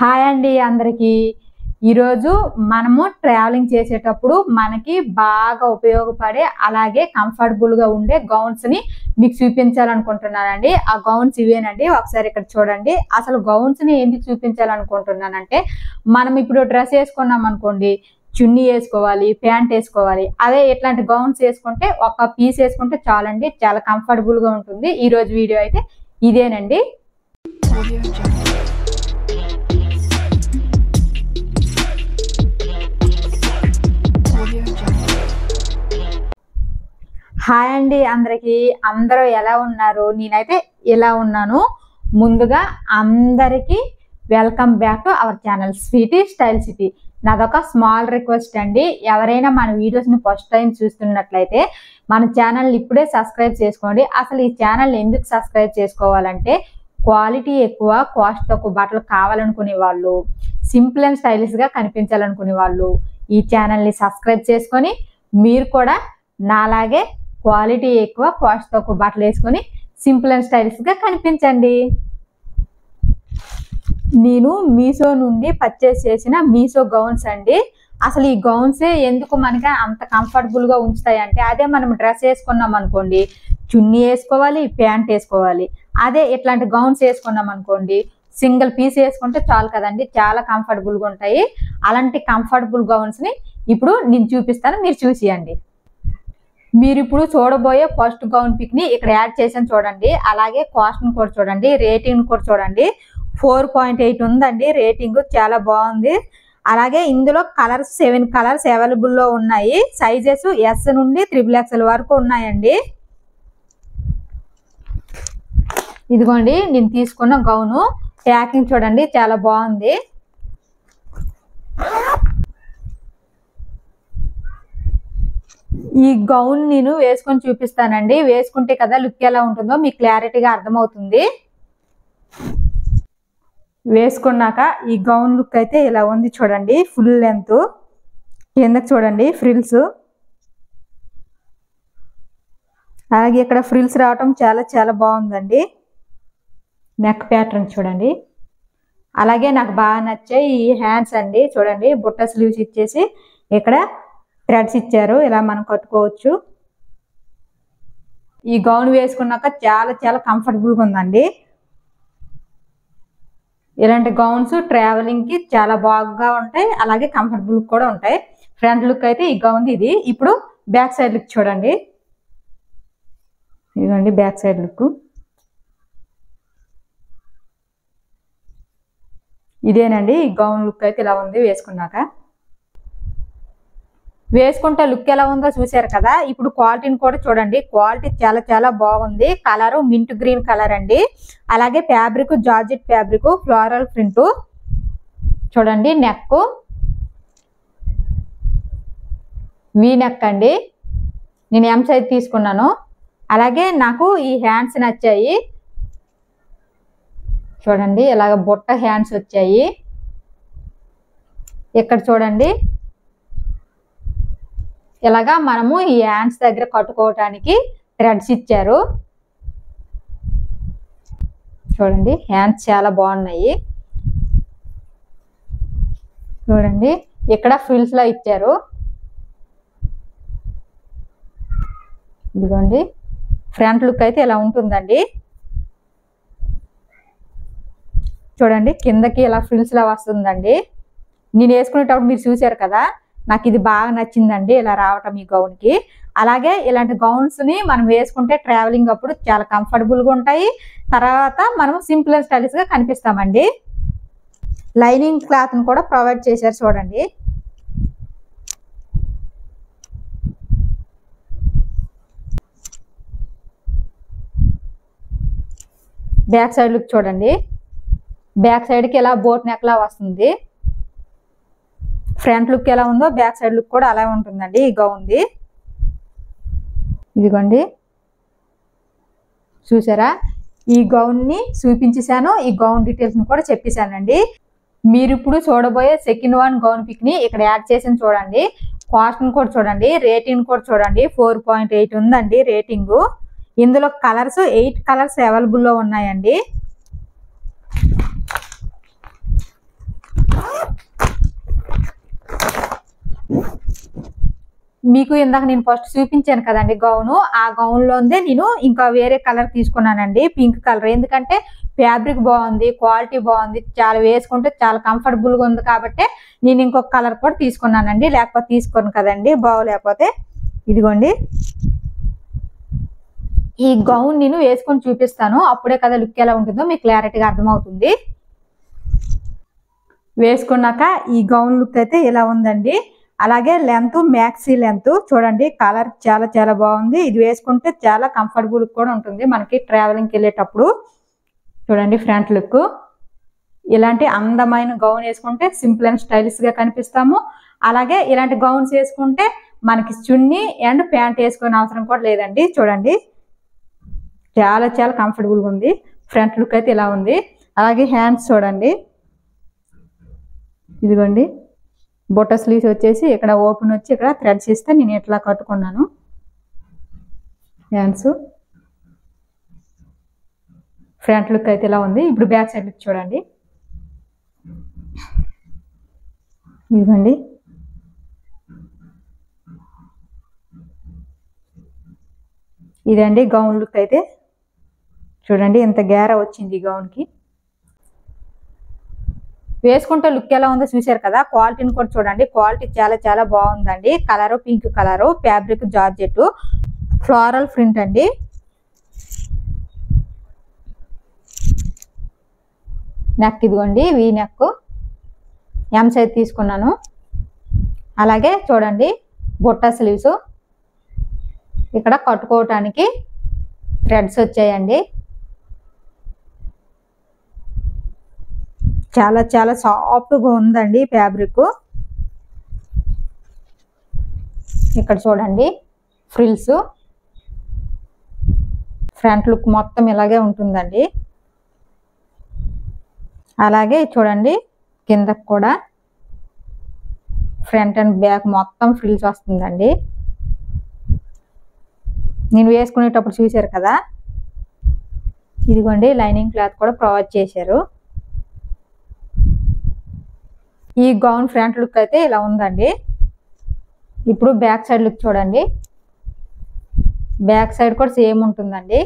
Hi అండి అందరికీ. ఈరోజు మనము ట్రావెలింగ్ చేసేటప్పుడు మనకి బాగా ఉపయోగపడే అలాగే కంఫర్టబుల్గా ఉండే గౌన్స్ని మీకు చూపించాలనుకుంటున్నానండి. ఆ గౌన్స్ ఇవేనండి. ఒకసారి ఇక్కడ చూడండి. అసలు గౌన్స్ని ఎందుకు చూపించాలనుకుంటున్నానంటే, మనం ఇప్పుడు డ్రెస్ వేసుకున్నాం అనుకోండి, చున్నీ వేసుకోవాలి, ప్యాంట్ వేసుకోవాలి. అదే ఇట్లాంటి గౌన్స్ వేసుకుంటే ఒక పీస్ వేసుకుంటే చాలండి, చాలా కంఫర్టబుల్గా ఉంటుంది. ఈరోజు వీడియో అయితే ఇదేనండి. హాయ్ అండి అందరికీ. అందరూ ఎలా ఉన్నారు? నేనైతే ఎలా ఉన్నాను. ముందుగా అందరికీ welcome back to our channel sweety style city. నాదొక స్మాల్ రిక్వెస్ట్ అండి. ఎవరైనా మన వీడియోస్ని ఫస్ట్ టైం చూస్తున్నట్లయితే మన ఛానల్ని ఇప్పుడే సబ్స్క్రైబ్ చేసుకోండి. అసలు ఈ ఛానల్ ఎందుకు సబ్స్క్రైబ్ చేసుకోవాలంటే, క్వాలిటీ ఎక్కువ కాస్ట్ తక్కువ బట్టలు కావాలనుకునే వాళ్ళు, సింపుల్ అండ్ స్టైలిష్గా కనిపించాలనుకునే వాళ్ళు ఈ ఛానల్ని సబ్స్క్రైబ్ చేసుకొని మీరు కూడా నాలాగే క్వాలిటీ ఎక్కువ కాస్ట్ తక్కువ బట్టలు వేసుకొని సింపుల్ అండ్ స్టైలిష్గా కనిపించండి. నేను మీషో నుండి పర్చేస్ చేసిన మీషో గౌన్స్ అండి. అసలు ఈ గౌన్సే ఎందుకు మనకి అంత కంఫర్టబుల్గా ఉంచుతాయంటే, అదే మనం డ్రెస్ వేసుకున్నాం అనుకోండి, చున్నీ వేసుకోవాలి, ప్యాంట్ వేసుకోవాలి. అదే ఇట్లాంటి గౌన్స్ వేసుకున్నాం అనుకోండి, సింగిల్ పీస్ వేసుకుంటే చాలు కదండి, చాలా కంఫర్టబుల్గా ఉంటాయి. అలాంటి కంఫర్టబుల్ గౌన్స్ని ఇప్పుడు నేను చూపిస్తాను, మీరు చూసియండి. మీరు ఇప్పుడు చూడబోయే ఫస్ట్ గౌన్ పిక్ని ఇక్కడ యాడ్ చేసాను చూడండి. అలాగే కాస్ట్ని కూడా చూడండి, రేటింగ్ కూడా చూడండి. 4.8 ఉందండి రేటింగ్, చాలా బాగుంది. అలాగే ఇందులో కలర్స్ 7 కలర్స్ అవైలబుల్లో ఉన్నాయి. సైజెస్ ఎస్ నుండి XXL వరకు ఉన్నాయండి. ఇదిగోండి నేను తీసుకున్న గౌను. ప్యాకింగ్ చూడండి, చాలా బాగుంది. ఈ గౌన్ నేను వేసుకొని చూపిస్తానండి. వేసుకుంటే కదా లుక్ ఎలా ఉంటుందో మీకు క్లారిటీగా అర్థమవుతుంది. వేసుకున్నాక ఈ గౌన్ లుక్ అయితే ఇలా ఉంది చూడండి. ఫుల్ లెంత్, కిందకి చూడండి ఫ్రిల్స్, అలాగే ఇక్కడ ఫ్రిల్స్ రావటం చాలా చాలా బాగుందండి. నెక్ ప్యాటర్న్ చూడండి. అలాగే నాకు బాగా నచ్చాయి ఈ హ్యాండ్స్ అండి. చూడండి బుట్ట స్లీవ్స్ ఇచ్చేసి ఇక్కడ థ్రెడ్స్ ఇచ్చారు, ఇలా మనం కట్టుకోవచ్చు. ఈ గౌన్ వేసుకున్నాక చాలా చాలా కంఫర్టబుల్గా ఉందండి. ఇలాంటి గౌన్స్ ట్రావెలింగ్కి చాలా బాగా ఉంటాయి, అలాగే కంఫర్టబుల్ కూడా ఉంటాయి. ఫ్రంట్ లుక్ అయితే ఈ గౌన్ ఇది. ఇప్పుడు బ్యాక్ సైడ్ లుక్ చూడండి. ఇదిగోండి బ్యాక్ సైడ్ లుక్. ఇదేనండి ఈ గౌన్ లుక్ అయితే ఇలా ఉంది వేసుకున్నాక. వేసుకుంటే లుక్ ఎలా ఉందో చూసారు కదా. ఇప్పుడు క్వాలిటీని కూడా చూడండి. క్వాలిటీ చాలా చాలా బాగుంది. కలరు మింట్ గ్రీన్ కలర్ అండి. అలాగే fabric georgette fabric, floral print చూడండి. నెక్ వీ నెక్ అండి. నేను ఎం సైజ్ తీసుకున్నాను. అలాగే నాకు ఈ హ్యాండ్స్ నచ్చాయి చూడండి. ఇలాగ బుట్ట హ్యాండ్స్ వచ్చాయి. ఇక్కడ చూడండి ఇలాగా మనము ఈ హ్యాండ్స్ దగ్గర కట్టుకోవటానికి థ్రెడ్స్ ఇచ్చారు చూడండి. హ్యాండ్స్ చాలా బాగున్నాయి చూడండి. ఇక్కడ ఫ్రిల్స్ లా ఇచ్చారు. ఇదిగోండి ఫ్రంట్ లుక్ అయితే ఇలా ఉంటుందండి. చూడండి కిందకి ఇలా ఫ్రిల్స్ లా వస్తుందండి. నేను వేసుకునేటప్పుడు మీరు చూసారు కదా, నాకు ఇది బాగా నచ్చిందండి ఇలా రావటం ఈ గౌన్కి. అలాగే ఇలాంటి గౌన్స్ని మనం వేసుకుంటే ట్రావెలింగ్ అప్పుడు చాలా కంఫర్టబుల్గా ఉంటాయి. తర్వాత మనం సింపుల్ అండ్ స్టైలిష్గా కనిపిస్తామండి. లైనింగ్ క్లాత్ని కూడా ప్రొవైడ్ చేశారు చూడండి. బ్యాక్ సైడ్ లుక్ చూడండి. బ్యాక్ సైడ్కి ఇలా బోట్ నెక్లా వస్తుంది. ఫ్రంట్ లుక్ ఎలా ఉందో బ్యాక్ సైడ్ లుక్ కూడా అలా ఉంటుందండి ఈ గౌన్ది. ఇదిగోండి చూసారా, ఈ గౌన్ని చూపించేశాను. ఈ గౌన్ డీటెయిల్స్ని కూడా చెప్పేశానండి. మీరు ఇప్పుడు చూడబోయే సెకండ్ వన్ గౌన్ పిక్ని ఇక్కడ యాడ్ చేసి చూడండి. కాస్ట్ని కూడా చూడండి, రేటింగ్ కూడా చూడండి. 4.8 ఉందండి రేటింగు. ఇందులో కలర్స్ 8 కలర్స్ అవైలబుల్లో ఉన్నాయండి. మీకు ఇందాక నేను ఫస్ట్ చూపించాను కదండి గౌను, ఆ గౌన్లోనే నేను ఇంకా వేరే కలర్ తీసుకున్నానండి, పింక్ కలర్. ఎందుకంటే ఫ్యాబ్రిక్ బాగుంది, క్వాలిటీ బాగుంది, చాలా వేసుకుంటే చాలా కంఫర్టబుల్గా ఉంది కాబట్టి నేను ఇంకొక కలర్ కూడా తీసుకున్నానండి. లేకపోతే తీసుకోను కదండి బాగోలేకపోతే. ఇదిగోండి ఈ గౌన్ నేను వేసుకొని చూపిస్తాను, అప్పుడే కదా లుక్ ఎలా ఉంటుందో మీకు క్లారిటీగా అర్థమవుతుంది. వేసుకున్నాక ఈ గౌన్ లుక్ అయితే ఇలా ఉందండి. అలాగే లెంత్ మ్యాక్సీ లెంత్ చూడండి, కలర్ చాలా చాలా బాగుంది. ఇది వేసుకుంటే చాలా కంఫర్టబుల్ కూడా ఉంటుంది మనకి ట్రావెలింగ్కి వెళ్ళేటప్పుడు. చూడండి ఫ్రంట్ లుక్. ఇలాంటి అందమైన గౌన్ వేసుకుంటే సింపుల్ అండ్ స్టైలిష్గా కనిపిస్తాము. అలాగే ఇలాంటి గౌన్స్ వేసుకుంటే మనకి చున్నీ అండ్ ప్యాంట్ వేసుకునే అవసరం కూడా లేదండి. చూడండి చాలా చాలా కంఫర్టబుల్గా ఉంది. ఫ్రంట్ లుక్ అయితే ఇలా ఉంది. అలాగే హ్యాండ్స్ చూడండి, ఇదిగోండి బొట్ట స్లీవ్స్ వచ్చేసి ఇక్కడ ఓపెన్ వచ్చి ఇక్కడ థ్రెడ్స్ ఇస్తే నేను ఇట్లా కట్టుకున్నాను. హ్యాండ్స్ ఫ్రంట్ లుక్ అయితే ఇలా ఉంది. ఇప్పుడు బ్యాక్ సైడ్ లుక్ చూడండి, ఇదిగోండి ఇదండి గౌన్ లుక్ అయితే. చూడండి ఎంత గేరా వచ్చింది ఈ గౌన్కి. వేసుకుంటే లుక్ ఎలా ఉందో చూసారు కదా. క్వాలిటీని కూడా చూడండి, క్వాలిటీ చాలా చాలా బాగుందండి. Colour pink colour, fabric georgette, floral print అండి. నెక్ ఇదిగోండి వీ నెక్, ఎం సైజ్ తీసుకున్నాను. అలాగే చూడండి బొట్ట స్లీవ్స్, ఇక్కడ కట్టుకోవటానికి థ్రెడ్స్ వచ్చాయండి. చాలా చాలా సాఫ్ట్గా ఉందండి ఫ్యాబ్రిక్. ఇక్కడ చూడండి ఫ్రిల్స్. ఫ్రంట్ లుక్ మొత్తం ఇలాగే ఉంటుందండి. అలాగే చూడండి కిందకు కూడా ఫ్రంట్ అండ్ బ్యాక్ మొత్తం ఫ్రిల్స్ వస్తుందండి. నేను వేసుకునేటప్పుడు చూశారు కదా, ఇదిగోండి లైనింగ్ క్లాత్ కూడా ప్రొవైడ్ చేశారు. ఈ గౌన్ ఫ్రంట్ లుక్ అయితే ఇలా ఉందండి. ఇప్పుడు బ్యాక్ సైడ్ లుక్ చూడండి. బ్యాక్ సైడ్ కూడా సేమ్ ఉంటుందండి,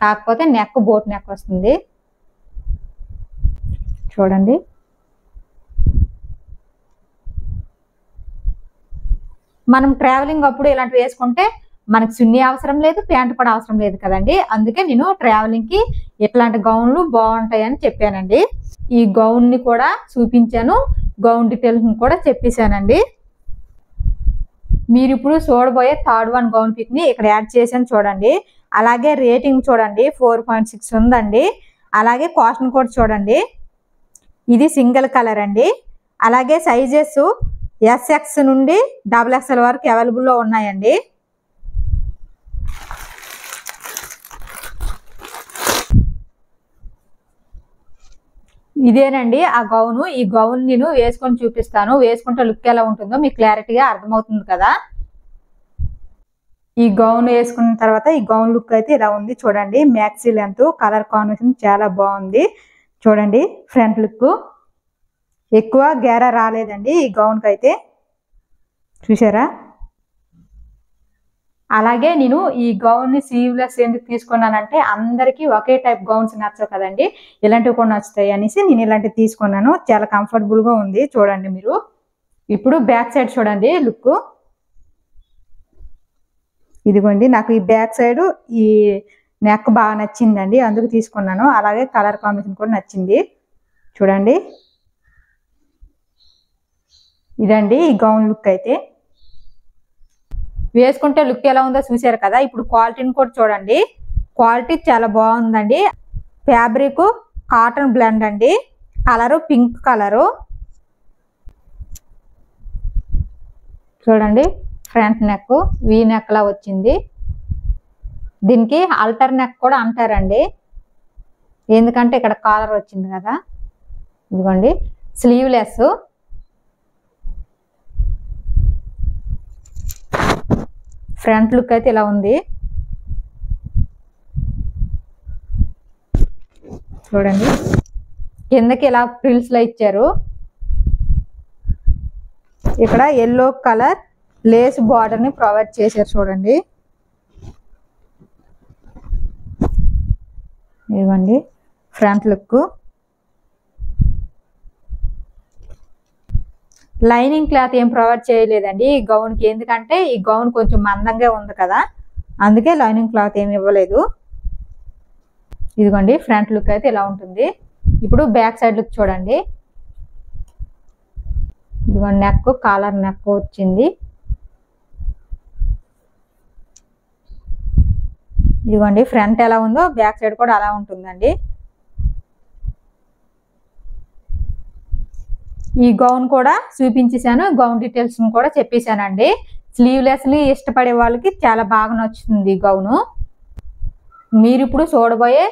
కాకపోతే నెక్ బోట్ నెక్ వస్తుంది. చూడండి మనం ట్రావెలింగ్ అప్పుడు ఇలాంటివి వేసుకుంటే మనకు చున్నీ అవసరం లేదు, ప్యాంట్ కూడా అవసరం లేదు కదండి. అందుకే నేను ట్రావెలింగ్కి ఇట్లాంటి గౌన్లు బాగుంటాయని చెప్పానండి. ఈ గౌన్ని కూడా చూపించాను, గౌన్ డీటెయిల్స్ కూడా చెప్పేశానండి. మీరు ఇప్పుడు చూడబోయే థర్డ్ వన్ గౌన్ పిక్ని ఇక్కడ యాడ్ చేశాను చూడండి. అలాగే రేటింగ్ చూడండి 4.6 ఉందండి. అలాగే కాస్ట్ కూడా చూడండి, ఇది సింగిల్ కలర్ అండి. అలాగే సైజెస్ SX నుండి XXL వరకు అవైలబుల్లో ఉన్నాయండి. ఇదేనండి ఆ గౌను. ఈ గౌన్ నేను వేసుకొని చూపిస్తాను, వేసుకుంటే లుక్ ఎలా ఉంటుందో మీకు క్లారిటీగా అర్థమవుతుంది కదా. ఈ గౌన్ వేసుకున్న తర్వాత ఈ గౌన్ లుక్ అయితే ఇలా ఉంది. చూడండి మ్యాక్సీ లెంత్, కలర్ కాంబినేషన్ చాలా బాగుంది. చూడండి ఫ్రంట్ లుక్ ఎక్కువ గేరా రాలేదండి ఈ గౌన్కి అయితే, చూసారా. అలాగే నేను ఈ గౌన్ని స్లీవ్లెస్ ఎందుకు తీసుకున్నానంటే అందరికీ ఒకే టైప్ గౌన్స్ నచ్చవు కదండి, ఇలాంటివి కూడా నచ్చుతాయి అనేసి నేను ఇలాంటివి తీసుకున్నాను. చాలా కంఫర్టబుల్గా ఉంది చూడండి మీరు. ఇప్పుడు బ్యాక్ సైడ్ చూడండి లుక్. ఇదిగోండి నాకు ఈ బ్యాక్ సైడ్ ఈ నెక్ బాగా నచ్చిందండి, అందుకు తీసుకున్నాను. అలాగే కలర్ కాంబినేషన్ కూడా నచ్చింది. చూడండి ఇదండి ఈ గౌన్ లుక్ అయితే. వేసుకుంటే లుక్ ఎలా ఉందో చూసారు కదా. ఇప్పుడు క్వాలిటీని కూడా చూడండి, క్వాలిటీ చాలా బాగుందండి. ఫ్యాబ్రిక్ కాటన్ బ్లెండ్ అండి, కలరు పింక్ కలరు. చూడండి ఫ్రంట్ నెక్ వీ నెక్ లా వచ్చింది. దీనికి అల్టర్ నెక్ కూడా అంటారండి, ఎందుకంటే ఇక్కడ కాలర్ వచ్చింది కదా. ఇదిగోండి స్లీవ్లెస్. ఫ్రంట్ లుక్ అయితే ఇలా ఉంది. చూడండి కిందకి ఇలా ఫ్రిల్స్ లో ఇచ్చారు. ఇక్కడ ఎల్లో కలర్ లేస్ బార్డర్ ని ప్రొవైడ్ చేశారు చూడండి. ఇవ్వండి ఫ్రంట్ లుక్. లైనింగ్ క్లాత్ ఏం ప్రొవైడ్ చేయలేదండి ఈ గౌన్కి, ఎందుకంటే ఈ గౌన్ కొంచెం మందంగా ఉంది కదా, అందుకే లైనింగ్ క్లాత్ ఏమి ఇవ్వలేదు. ఇదిగోండి ఫ్రంట్ లుక్ అయితే ఇలా ఉంటుంది. ఇప్పుడు బ్యాక్ సైడ్ లుక్ చూడండి. ఇదిగోండి నెక్, కాలర్ నెక్ వచ్చింది. ఇదిగోండి ఫ్రంట్ ఎలా ఉందో బ్యాక్ సైడ్ కూడా అలా ఉంటుందండి. ఈ గౌన్ కూడా చూపించేశాను, గౌన్ డీటెయిల్స్ కూడా చెప్పేశానండి. స్లీవ్లెస్ని ఇష్టపడే వాళ్ళకి చాలా బాగా నచ్చుతుంది ఈ గౌను. మీరు ఇప్పుడు చూడబోయే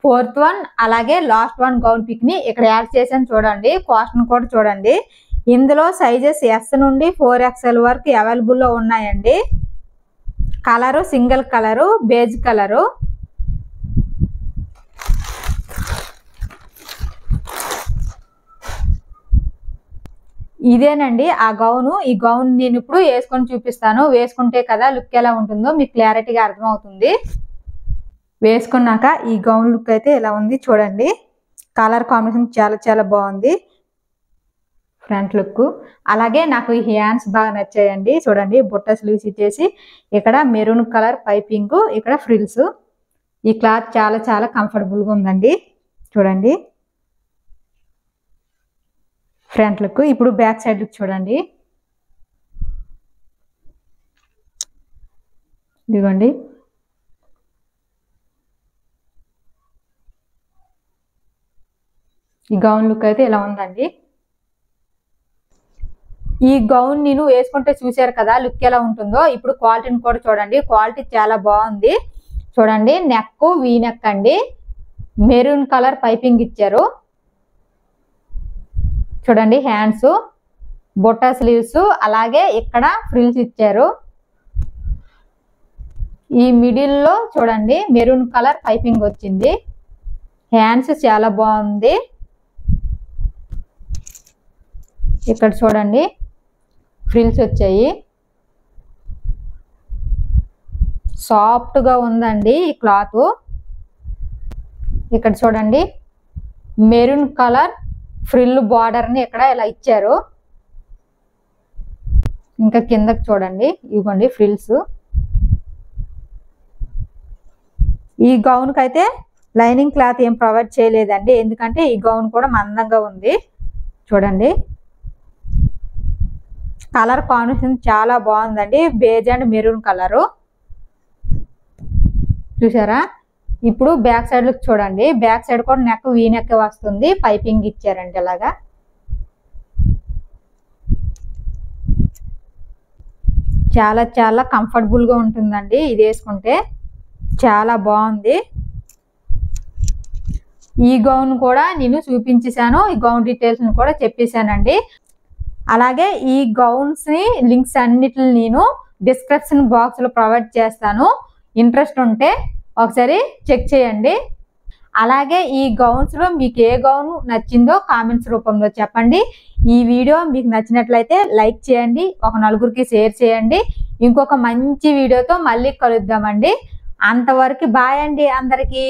4th వన్ అలాగే లాస్ట్ వన్ గౌన్ పిక్ ని ఇక్కడ యాడ్ చేశాను చూడండి. కాస్ట్ కూడా చూడండి. ఇందులో సైజెస్ S నుండి 4XL వరకు అవైలబుల్లో ఉన్నాయండి. Colour single colour, beige colour. ఇదేనండి ఆ గౌను. ఈ గౌన్ నేను ఇప్పుడు వేసుకొని చూపిస్తాను. వేసుకుంటే కదా లుక్ ఎలా ఉంటుందో మీకు క్లారిటీగా అర్థమవుతుంది. వేసుకున్నాక ఈ గౌన్ లుక్ అయితే ఎలా ఉంది చూడండి. కలర్ కాంబినేషన్ చాలా చాలా బాగుంది ఫ్రంట్ లుక్. అలాగే నాకు ఈ హ్యాండ్స్ బాగా నచ్చాయండి. చూడండి బుట్ట స్లీవ్స్ ఇచ్చేసి ఇక్కడ మెరూన్ కలర్ పైపింగ్, ఇక్కడ ఫ్రిల్స్. ఈ క్లాత్ చాలా చాలా కంఫర్టబుల్గా ఉందండి. చూడండి ఫ్రంట్ లుక్. ఇప్పుడు బ్యాక్ సైడ్ లుక్ చూడండి. ఇదిగోండి ఈ గౌన్ లుక్ అయితే ఇలా ఉందండి. ఈ గౌన్ నేను వేసుకుంటే చూసారు కదా లుక్ ఎలా ఉంటుందో. ఇప్పుడు క్వాలిటీని కూడా చూడండి. క్వాలిటీ చాలా బాగుంది. చూడండి నెక్ వీ నెక్ అండి, మెరూన్ కలర్ పైపింగ్ ఇచ్చారు. చూడండి హ్యాండ్స్, బొట్టా స్లీవ్స్, అలాగే ఇక్కడ ఫ్రిల్స్ ఇచ్చారు. ఈ మిడిల్లో చూడండి మెరూన్ కలర్ పైపింగ్ వచ్చింది. హ్యాండ్స్ చాలా బాగుంది. ఇక్కడ చూడండి ఫ్రిల్స్ వచ్చాయి. సాఫ్ట్గా ఉందండి ఈ క్లాత్. ఇక్కడ చూడండి మెరూన్ కలర్ ఫ్రిల్ బార్డర్ని ఇక్కడ ఇలా ఇచ్చారు. ఇంకా కిందకి చూడండి ఇవ్వండి ఫ్రిల్స్. ఈ గౌన్కి అయితే లైనింగ్ క్లాత్ ఏం ప్రొవైడ్ చేయలేదండి, ఎందుకంటే ఈ గౌన్ కూడా మందంగా ఉంది. చూడండి కలర్ కాంబినేషన్ చాలా బాగుందండి, బేజ్ అండ్ మెరూన్ కలరు. చూసారా? ఇప్పుడు బ్యాక్ సైడ్ లుక్ చూడండి. బ్యాక్ సైడ్ కూడా నెక్ వీ నెక్ వస్తుంది, పైపింగ్ ఇచ్చారండి అలాగా. చాలా చాలా కంఫర్టబుల్గా ఉంటుందండి ఇది వేసుకుంటే, చాలా బాగుంది. ఈ గౌన్ కూడా నేను చూపించేశాను, ఈ గౌన్ డీటెయిల్స్ని కూడా చెప్పేశానండి. అలాగే ఈ గౌన్స్ని లింక్స్ అన్నిటిని నేను డిస్క్రిప్షన్ బాక్స్లో ప్రొవైడ్ చేస్తాను. ఇంట్రెస్ట్ ఉంటే ఒకసారి చెక్ చేయండి. అలాగే ఈ గౌన్స్లో మీకు ఏ గౌన్ నచ్చిందో కామెంట్స్ రూపంలో చెప్పండి. ఈ వీడియో మీకు నచ్చినట్లయితే లైక్ చేయండి, ఒక నలుగురికి షేర్ చేయండి. ఇంకొక మంచి వీడియోతో మళ్ళీ కలుద్దామండి. అంతవరకు బాయ్ అండి అందరికీ.